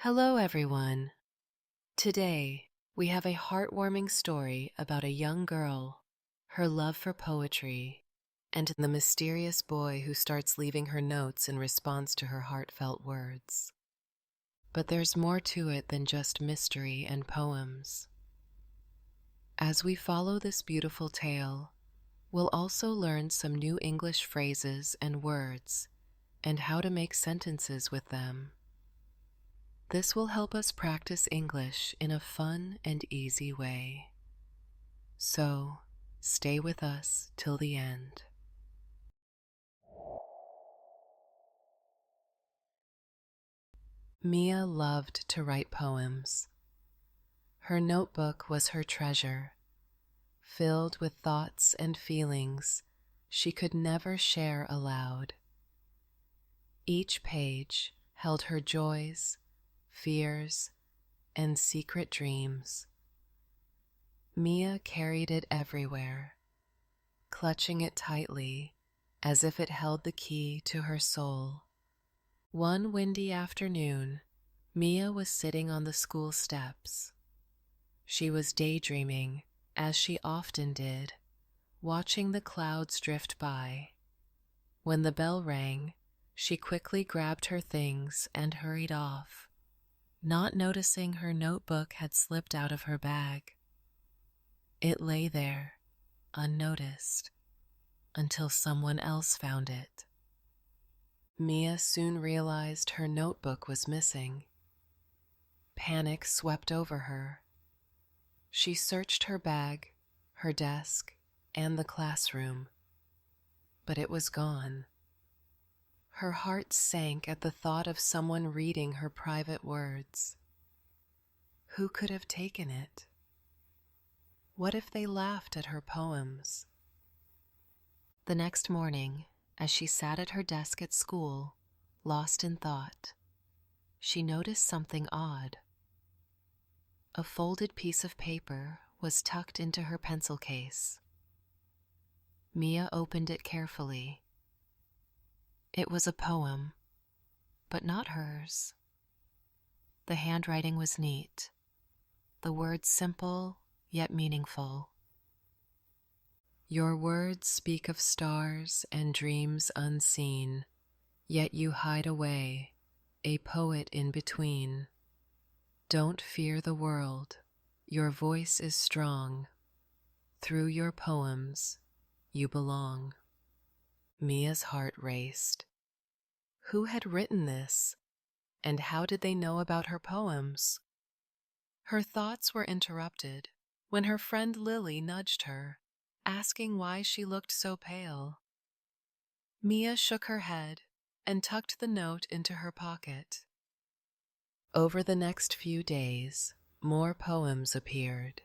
Hello, everyone. Today, we have a heartwarming story about a young girl, her love for poetry, and the mysterious boy who starts leaving her notes in response to her heartfelt words. But there's more to it than just mystery and poems. As we follow this beautiful tale, we'll also learn some new English phrases and words and how to make sentences with them. This will help us practice English in a fun and easy way. So, stay with us till the end. Mia loved to write poems. Her notebook was her treasure, filled with thoughts and feelings she could never share aloud. Each page held her joys, fears, and secret dreams. Mia carried it everywhere, clutching it tightly as if it held the key to her soul. One windy afternoon, Mia was sitting on the school steps. She was daydreaming, as she often did, watching the clouds drift by. When the bell rang, she quickly grabbed her things and hurried off, not noticing her notebook had slipped out of her bag. It lay there, unnoticed, until someone else found it. Mia soon realized her notebook was missing. Panic swept over her. She searched her bag, her desk, and the classroom, but it was gone. Her heart sank at the thought of someone reading her private words. Who could have taken it? What if they laughed at her poems? The next morning, as she sat at her desk at school, lost in thought, she noticed something odd. A folded piece of paper was tucked into her pencil case. Mia opened it carefully. It was a poem, but not hers. The handwriting was neat, the words simple yet meaningful. Your words speak of stars and dreams unseen, yet you hide away, a poet in between. Don't fear the world, your voice is strong. Through your poems, you belong. Mia's heart raced. Who had written this, and how did they know about her poems? Her thoughts were interrupted when her friend Lily nudged her, asking why she looked so pale. Mia shook her head and tucked the note into her pocket. Over the next few days, more poems appeared.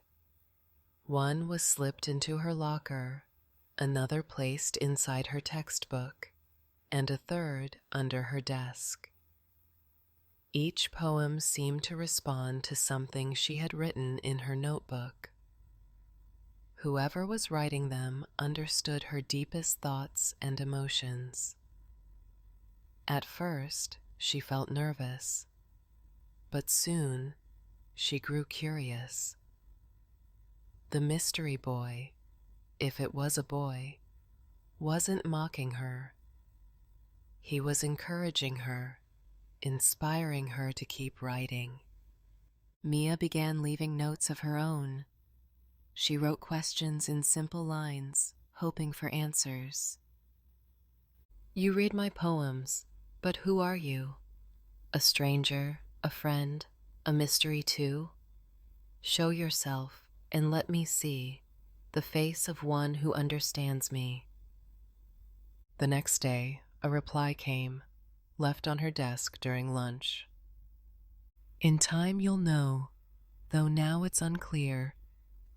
One was slipped into her locker, another placed inside her textbook, and a third under her desk. Each poem seemed to respond to something she had written in her notebook. Whoever was writing them understood her deepest thoughts and emotions. At first, she felt nervous, but soon she grew curious. The mystery boy, if it was a boy, wasn't mocking her. He was encouraging her, inspiring her to keep writing. Mia began leaving notes of her own. She wrote questions in simple lines, hoping for answers. You read my poems, but who are you? A stranger, a friend, a mystery too? Show yourself and let me see the face of one who understands me. The next day, a reply came, left on her desk during lunch. In time you'll know, though now it's unclear.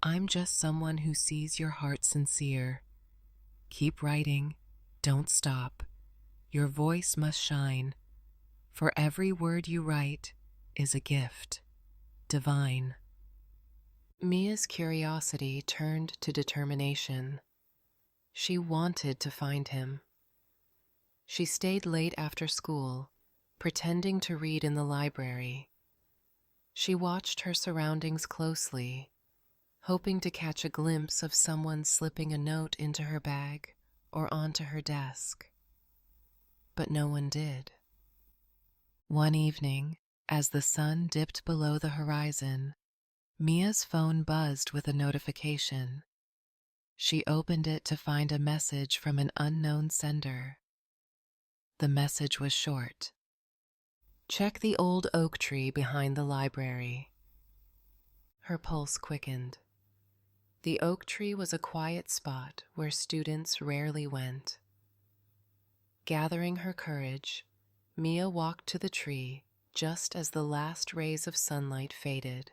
I'm just someone who sees your heart sincere. Keep writing, don't stop. Your voice must shine, for every word you write is a gift, divine. Mia's curiosity turned to determination. She wanted to find him. She stayed late after school, pretending to read in the library, She watched her surroundings closely, hoping to catch a glimpse of someone slipping a note into her bag or onto her desk. But no one did. One evening, as the sun dipped below the horizon, Mia's phone buzzed with a notification. She opened it to find a message from an unknown sender. The message was short. "Check the old oak tree behind the library." Her pulse quickened. The oak tree was a quiet spot where students rarely went. Gathering her courage, Mia walked to the tree just as the last rays of sunlight faded.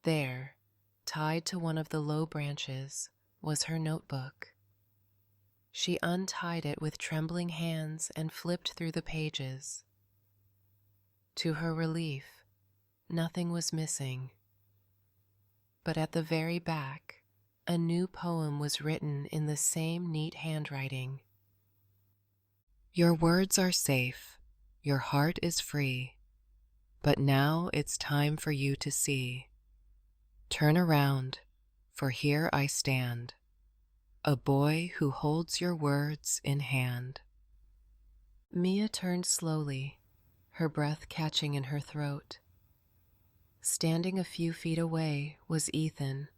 There, tied to one of the low branches, was her notebook. She untied it with trembling hands and flipped through the pages. To her relief, nothing was missing. But at the very back, a new poem was written in the same neat handwriting. "Your words are safe, your heart is free, but now it's time for you to see. Turn around, for here I stand, a boy who holds your words in hand." Mia turned slowly, her breath catching in her throat. Standing a few feet away was Ethan,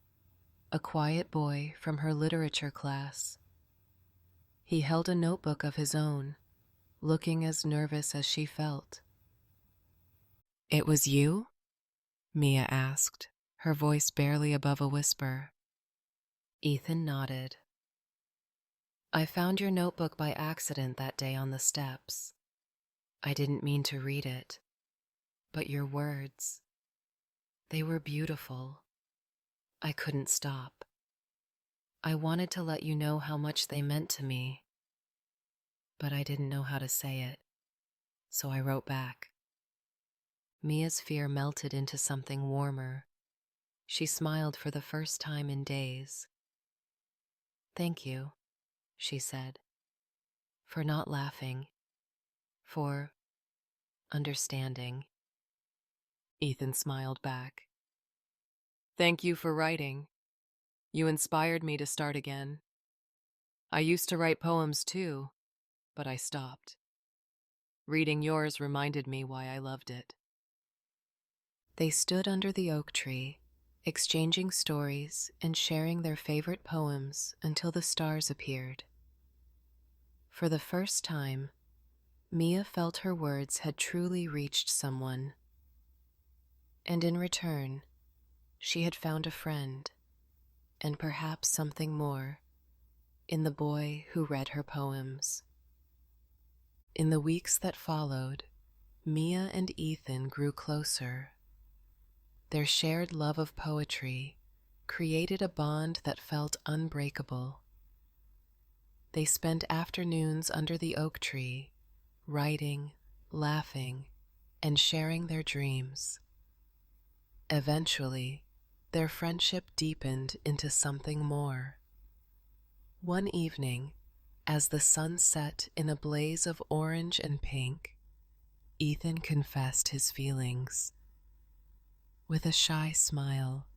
a quiet boy from her literature class. He held a notebook of his own, looking as nervous as she felt. "It was you?" Mia asked, her voice barely above a whisper. Ethan nodded. "I found your notebook by accident that day on the steps. I didn't mean to read it, but your words, they were beautiful. I couldn't stop. I wanted to let you know how much they meant to me, but I didn't know how to say it, so I wrote back." Mia's fear melted into something warmer. She smiled for the first time in days. "Thank you," she said, "for not laughing, for understanding." Ethan smiled back. "Thank you for writing. You inspired me to start again. I used to write poems too, but I stopped. Reading yours reminded me why I loved it." They stood under the oak tree, exchanging stories and sharing their favorite poems until the stars appeared. For the first time, Mia felt her words had truly reached someone. And in return, she had found a friend, and perhaps something more, in the boy who read her poems. In the weeks that followed, Mia and Ethan grew closer. Their shared love of poetry created a bond that felt unbreakable. They spent afternoons under the oak tree, writing, laughing, and sharing their dreams. Eventually, their friendship deepened into something more. One evening, as the sun set in a blaze of orange and pink, Ethan confessed his feelings. With a shy smile,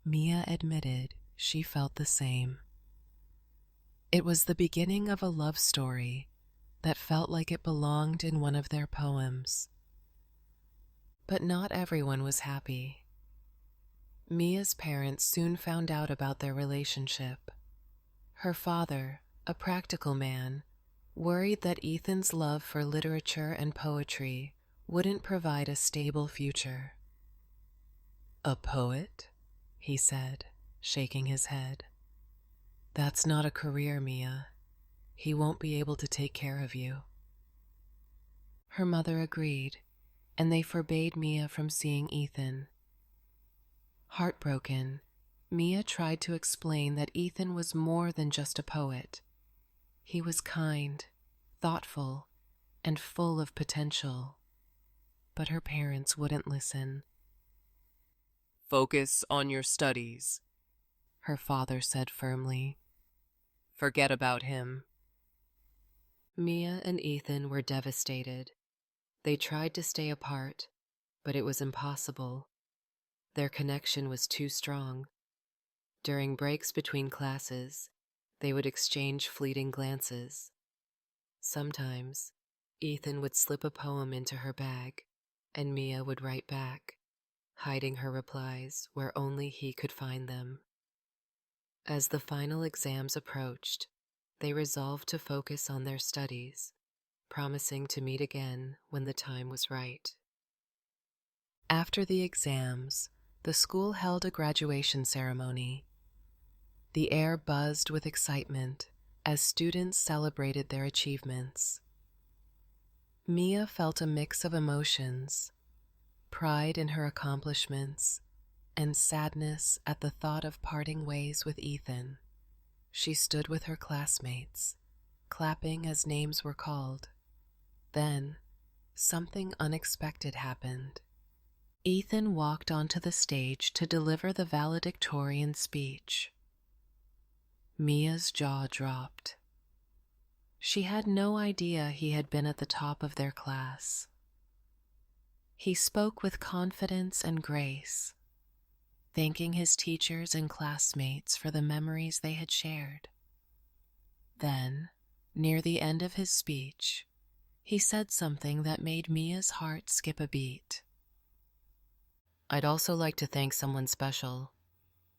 Mia admitted she felt the same. It was the beginning of a love story that felt like it belonged in one of their poems. But not everyone was happy. Mia's parents soon found out about their relationship. Her father, a practical man, worried that Ethan's love for literature and poetry wouldn't provide a stable future. "A poet?" he said, shaking his head. "That's not a career, Mia. He won't be able to take care of you." Her mother agreed, and they forbade Mia from seeing Ethan. Heartbroken, Mia tried to explain that Ethan was more than just a poet. He was kind, thoughtful, and full of potential. But her parents wouldn't listen. "Focus on your studies," her father said firmly. "Forget about him." Mia and Ethan were devastated. They tried to stay apart, But it was impossible. Their connection was too strong. During breaks between classes, they would exchange fleeting glances. Sometimes, Ethan would slip a poem into her bag, and Mia would write back, hiding her replies where only he could find them. As the final exams approached, they resolved to focus on their studies, promising to meet again when the time was right. After the exams, the school held a graduation ceremony. The air buzzed with excitement as students celebrated their achievements. Mia felt a mix of emotions, pride in her accomplishments, and sadness at the thought of parting ways with Ethan. She stood with her classmates, clapping as names were called. Then, something unexpected happened. Ethan walked onto the stage to deliver the valedictorian speech. Mia's jaw dropped. She had no idea he had been at the top of their class. He spoke with confidence and grace, thanking his teachers and classmates for the memories they had shared. Then, near the end of his speech, he said something that made Mia's heart skip a beat. "I'd also like to thank someone special,"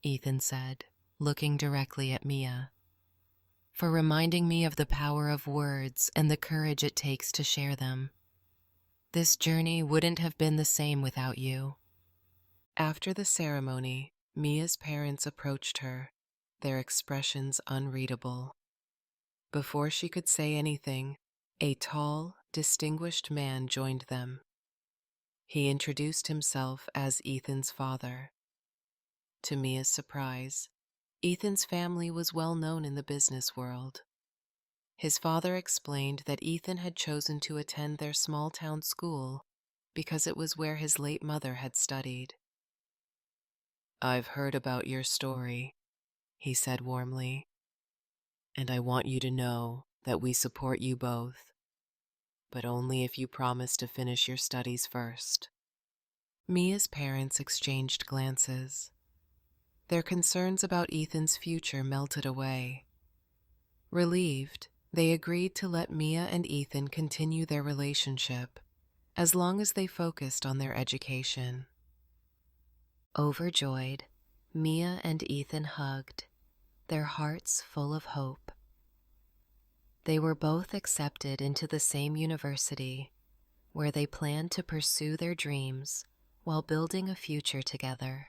Ethan said, looking directly at Mia, "for reminding me of the power of words and the courage it takes to share them. This journey wouldn't have been the same without you." After the ceremony, Mia's parents approached her, their expressions unreadable. Before she could say anything, a tall, distinguished man joined them. He introduced himself as Ethan's father. To Mia's surprise, Ethan's family was well known in the business world. His father explained that Ethan had chosen to attend their small-town school because it was where his late mother had studied. "I've heard about your story," he said warmly, "and I want you to know that we support you both, but only if you promise to finish your studies first." Mia's parents exchanged glances. Their concerns about Ethan's future melted away. Relieved, they agreed to let Mia and Ethan continue their relationship as long as they focused on their education. Overjoyed, Mia and Ethan hugged, their hearts full of hope. They were both accepted into the same university, where they planned to pursue their dreams while building a future together.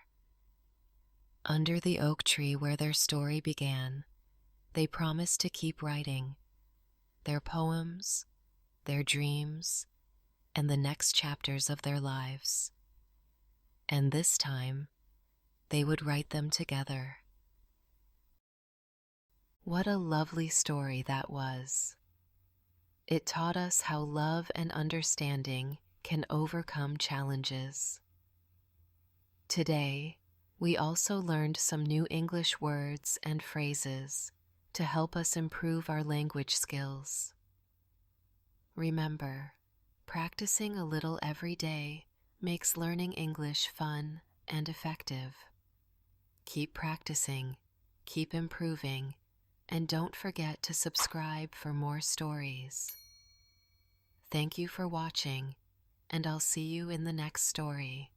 Under the oak tree where their story began, they promised to keep writing their poems, their dreams, and the next chapters of their lives. And this time, they would write them together. What a lovely story that was. It taught us how love and understanding can overcome challenges. Today, we also learned some new English words and phrases to help us improve our language skills. Remember, practicing a little every day makes learning English fun and effective. Keep practicing, keep improving, and don't forget to subscribe for more stories. Thank you for watching, and I'll see you in the next story.